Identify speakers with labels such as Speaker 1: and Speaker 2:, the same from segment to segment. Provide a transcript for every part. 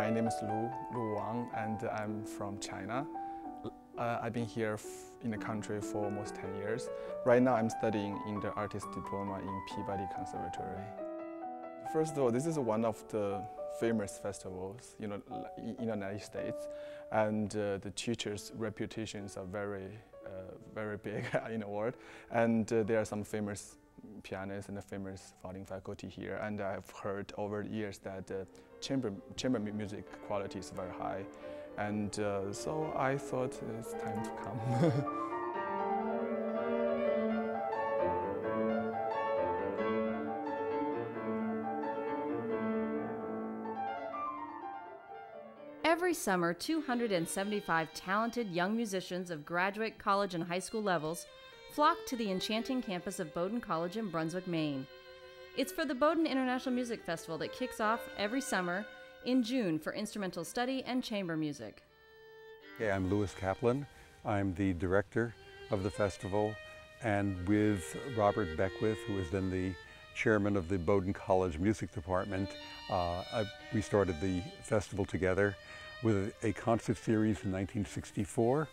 Speaker 1: My name is Lu Wang, and I'm from China. I've been here in the country for almost 10 years. Right now I'm studying in the Artist Diploma in Peabody Conservatory. First of all, this is one of the famous festivals, in the United States, and the teachers' reputations are very big in the world. And there are some famous pianists and the famous founding faculty here. And I've heard over the years that chamber music quality is very high. And so I thought it's time to come.
Speaker 2: Every summer, 275 talented young musicians of graduate, college, and high school levels flock to the enchanting campus of Bowdoin College in Brunswick, Maine. It's for the Bowdoin International Music Festival that kicks off every summer in June for instrumental study and chamber music.
Speaker 3: Hey, I'm Louis Kaplan. I'm the director of the festival, and with Robert Beckwith, who is then the chairman of the Bowdoin College Music Department, we started the festival together with a concert series in 1964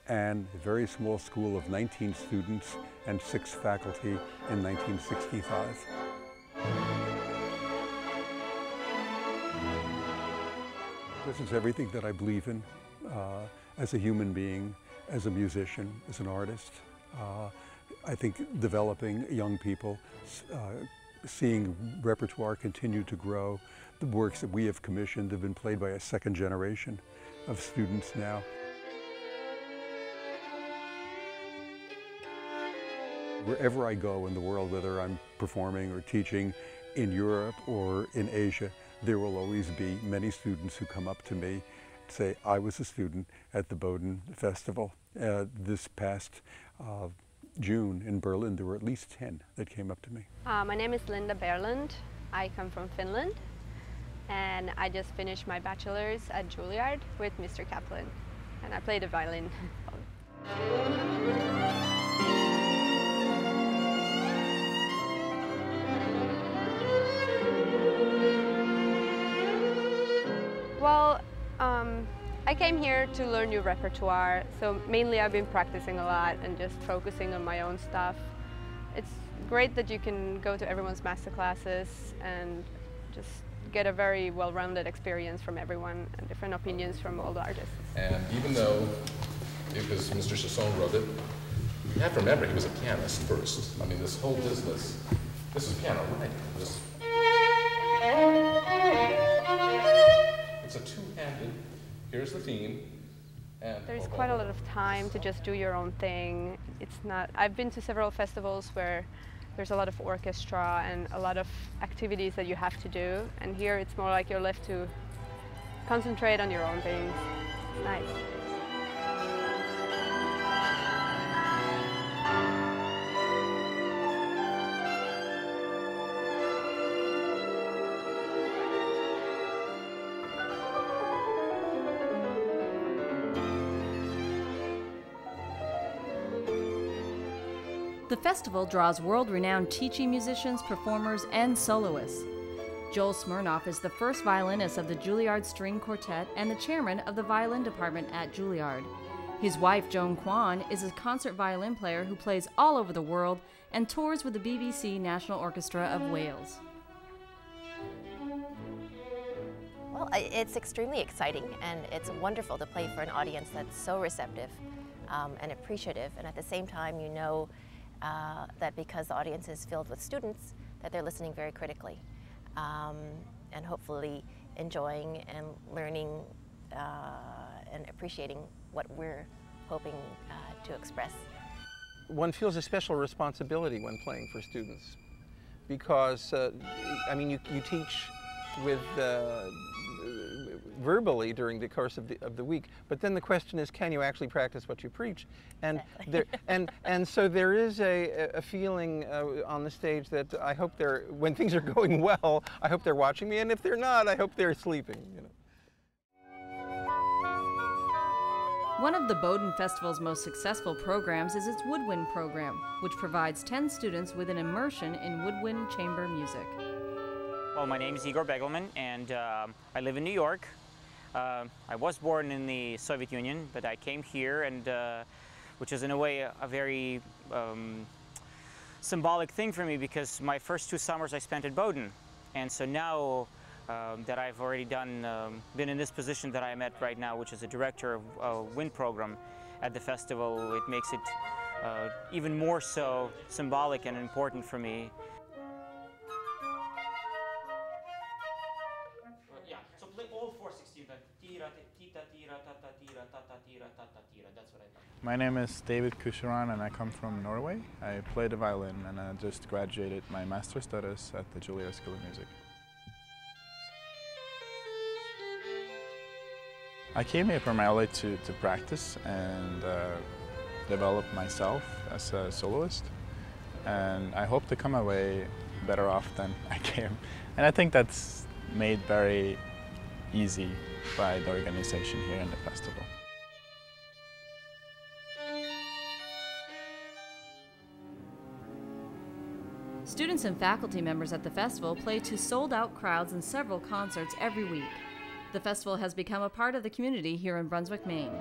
Speaker 3: and a very small school of 19 students and 6 faculty in 1965. This is everything that I believe in as a human being, as a musician, as an artist. I think developing young people, seeing repertoire continue to grow. The works that we have commissioned have been played by a second generation of students now. Wherever I go in the world, whether I'm performing or teaching in Europe or in Asia, there will always be many students who come up to me and say, I was a student at the Bowdoin Festival. This past June in Berlin, there were at least 10 that came up to me.
Speaker 4: My name is Linda Berland. I come from Finland, and I just finished my bachelor's at Juilliard with Mr. Kaplan, and I play the violin. Well, I came here to learn new repertoire, so mainly I've been practicing a lot and just focusing on my own stuff. It's great that you can go to everyone's master classes and just get a very well-rounded experience from everyone and different opinions from all the artists.
Speaker 5: And even though it was Mr. Chasson wrote it, you have to remember he was a pianist first. I mean, this whole business, this is piano, right? It's a two-handed, here's the theme. And
Speaker 4: there's quite a lot of time to just do your own thing. It's not, I've been to several festivals where there's a lot of orchestra and a lot of activities that you have to do. And here it's more like you're left to concentrate on your own things. It's nice.
Speaker 2: The festival draws world-renowned teaching musicians, performers, and soloists. Joel Smirnoff is the first violinist of the Juilliard String Quartet and the chairman of the violin department at Juilliard. His wife, Joan Kwan, is a concert violin player who plays all over the world and tours with the BBC National Orchestra of Wales.
Speaker 6: Well, it's extremely exciting, and it's wonderful to play for an audience that's so receptive and appreciative, and at the same time you know that because the audience is filled with students, that they're listening very critically and hopefully enjoying and learning and appreciating what we're hoping to express.
Speaker 7: One feels a special responsibility when playing for students because, I mean, you teach with verbally during the course of the week, but then the question is, can you actually practice what you preach? And
Speaker 6: exactly.
Speaker 7: and so there is a feeling on the stage that I hope when things are going well, I hope they're watching me, and if they're not, I hope they're sleeping. You know.
Speaker 2: One of the Bowdoin Festival's most successful programs is its Woodwind program, which provides 10 students with an immersion in woodwind chamber music.
Speaker 8: Well, my name is Igor Begelman, and I live in New York. I was born in the Soviet Union, but I came here, and which is in a way a very symbolic thing for me, because my first 2 summers I spent at Bowdoin. And so now that I've already been in this position that I'm at right now, which is a director of a wind program at the festival, it makes it even more so symbolic and important for me. Yeah, so play all 4/16. That's what I thought.
Speaker 9: My name is David Kusharan and I come from Norway. I play the violin and I just graduated my master's studies at the Juilliard School of Music. I came here primarily to practice and develop myself as a soloist, and I hope to come away better off than I came. And I think that's made very easy by the organization here in the festival.
Speaker 2: Students and faculty members at the festival play to sold-out crowds in several concerts every week. The festival has become a part of the community here in Brunswick, Maine.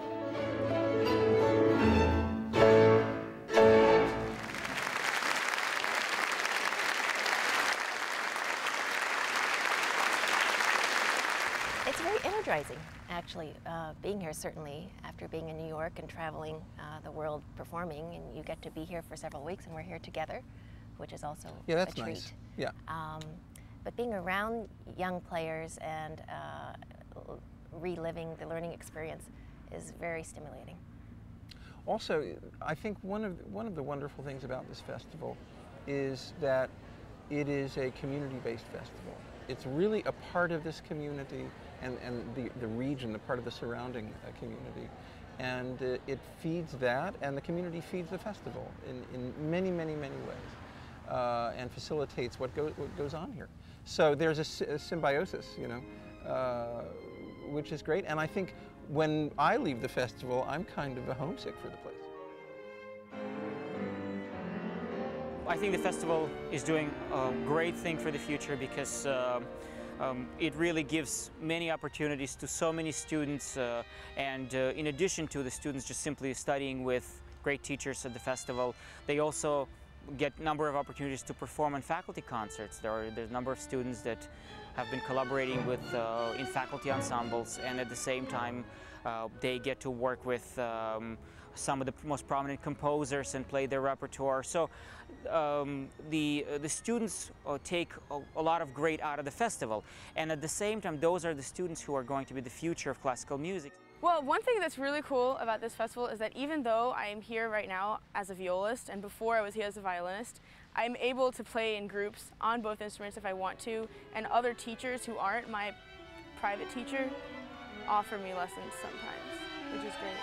Speaker 6: It's very energizing, actually, being here, certainly, after being in New York and traveling the world performing, and you get to be here for several weeks, and we're here together, which is also a treat.
Speaker 7: Nice. Yeah.
Speaker 6: But being around young players and reliving the learning experience is very stimulating.
Speaker 7: Also, I think one of the wonderful things about this festival is that it is a community-based festival. It's really a part of this community and the region, a part of the surrounding community. And it feeds that, and the community feeds the festival in many, many, many ways, and facilitates what goes on here. So there's a symbiosis, you know, which is great. And I think when I leave the festival, I'm kind of homesick for the place.
Speaker 8: I think the festival is doing a great thing for the future, because it really gives many opportunities to so many students, and in addition to the students just simply studying with great teachers at the festival, they also get a number of opportunities to perform on faculty concerts. There's a number of students that have been collaborating with in faculty ensembles, and at the same time they get to work with some of the most prominent composers and play their repertoire. So the students take a lot of great out of the festival, and at the same time those are the students who are going to be the future of classical music.
Speaker 10: Well, one thing that's really cool about this festival is that even though I am here right now as a violist, and before I was here as a violinist, I'm able to play in groups on both instruments if I want to, and other teachers who aren't my private teacher offer me lessons sometimes, which is great.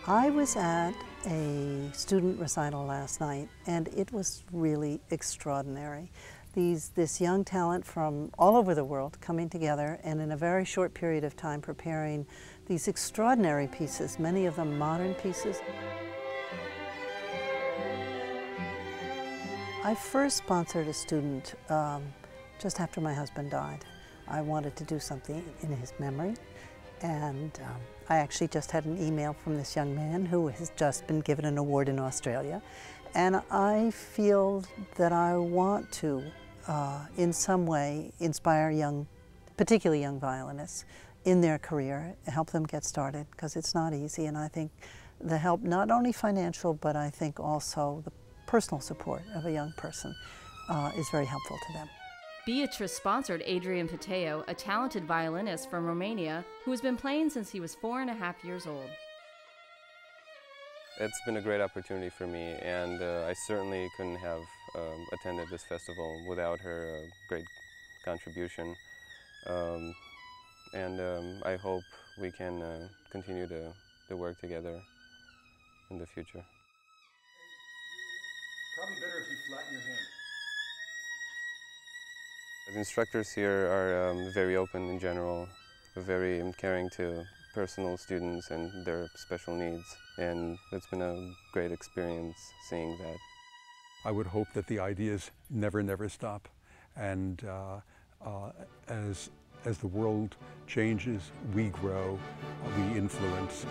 Speaker 11: I was at a student recital last night, and it was really extraordinary. This young talent from all over the world coming together, and in a very short period of time preparing these extraordinary pieces, many of them modern pieces. I first sponsored a student just after my husband died. I wanted to do something in his memory, and I actually just had an email from this young man who has just been given an award in Australia, and I feel that I want to in some way inspire particularly young violinists in their career, help them get started, because it's not easy. And I think the help, not only financial, but I think also the personal support of a young person is very helpful to them.
Speaker 2: Beatrice sponsored Adrian Pateo, a talented violinist from Romania who has been playing since he was 4.5 years old.
Speaker 12: It's been a great opportunity for me, and I certainly couldn't have attended this festival without her great contribution. I hope we can continue to work together in the future.
Speaker 3: Probably better if you flatten your hand.
Speaker 12: The instructors here are very open in general, very caring to personal students and their special needs, and it's been a great experience seeing that.
Speaker 3: I would hope that the ideas never stop, and As the world changes, we grow, we influence.